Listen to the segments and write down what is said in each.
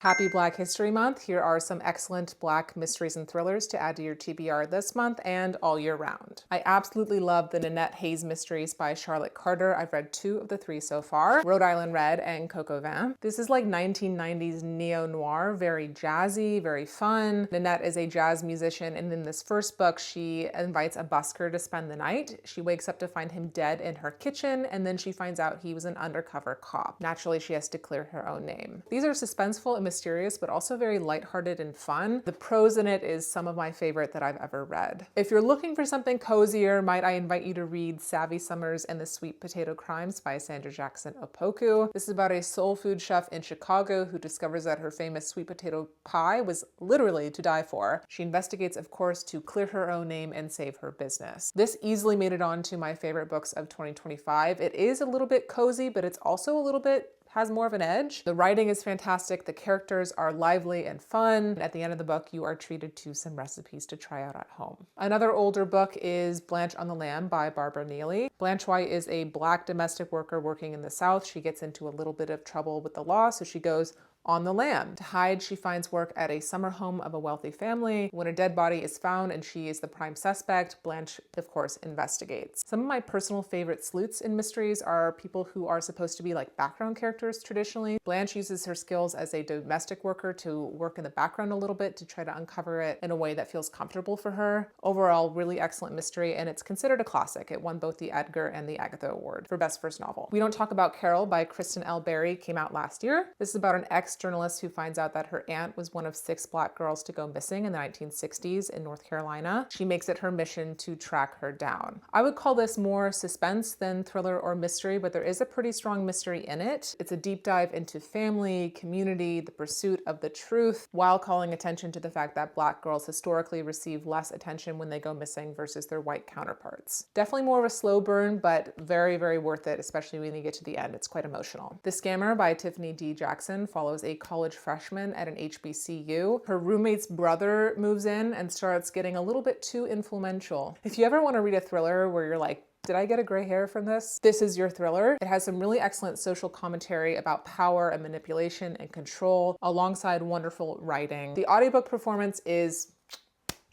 Happy Black History Month. Here are some excellent Black mysteries and thrillers to add to your TBR this month and all year round. I absolutely love the Nanette Hayes mysteries by Charlotte Carter. I've read 2 of the 3 so far, Rhode Island Red and Coco Vin. This is like 1990s neo-noir, very jazzy, very fun. Nanette is a jazz musician, and in this first book, she invites a busker to spend the night. She wakes up to find him dead in her kitchen, and then she finds out he was an undercover cop. Naturally, she has to clear her own name. These are suspenseful and mysterious, but also very lighthearted and fun. The prose in it is some of my favorite that I've ever read. If you're looking for something cozier, might I invite you to read Savvy Summers and the Sweet Potato Crimes by Sandra Jackson Opoku. This is about a soul food chef in Chicago who discovers that her famous sweet potato pie was literally to die for. She investigates, of course, to clear her own name and save her business. This easily made it on to my favorite books of 2025. It is a little bit cozy, but it's also a little bit has more of an edge. The writing is fantastic. The characters are lively and fun. At the end of the book, you are treated to some recipes to try out at home. Another older book is Blanche on the Lam by Barbara Neely. Blanche White is a Black domestic worker working in the South. She gets into a little bit of trouble with the law, so she goes on the lam. To hide, she finds work at a summer home of a wealthy family. When a dead body is found and she is the prime suspect, Blanche, of course, investigates. Some of my personal favorite sleuths in mysteries are people who are supposed to be like background characters traditionally. Blanche uses her skills as a domestic worker to work in the background a little bit to try to uncover it in a way that feels comfortable for her. Overall, really excellent mystery, and it's considered a classic. It won both the Edgar and the Agatha Award for Best First Novel. We Don't Talk About Carol by Kristen L. Berry came out last year. This is about an ex-journalist who finds out that her aunt was one of 6 Black girls to go missing in the 1960s in North Carolina. She makes it her mission to track her down. I would call this more suspense than thriller or mystery, but there is a pretty strong mystery in it. It's a deep dive into family, community, the pursuit of the truth, while calling attention to the fact that Black girls historically receive less attention when they go missing versus their white counterparts. Definitely more of a slow burn, but very, very worth it, especially when you get to the end. It's quite emotional. The Scammer by Tiffany D. Jackson follows a college freshman at an HBCU. Her roommate's brother moves in and starts getting a little bit too influential. If you ever want to read a thriller where you're like, did I get a gray hair from this? This is your thriller. It has some really excellent social commentary about power and manipulation and control alongside wonderful writing. The audiobook performance is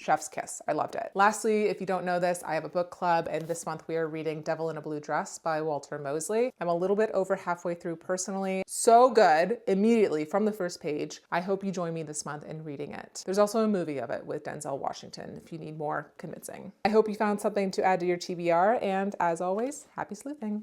chef's kiss. I loved it. Lastly, if you don't know this, I have a book club, and this month we are reading Devil in a Blue Dress by Walter Mosley. I'm a little bit over halfway through personally. So good, immediately from the first page. I hope you join me this month in reading it. There's also a movie of it with Denzel Washington if you need more convincing. I hope you found something to add to your TBR, and as always, happy sleuthing.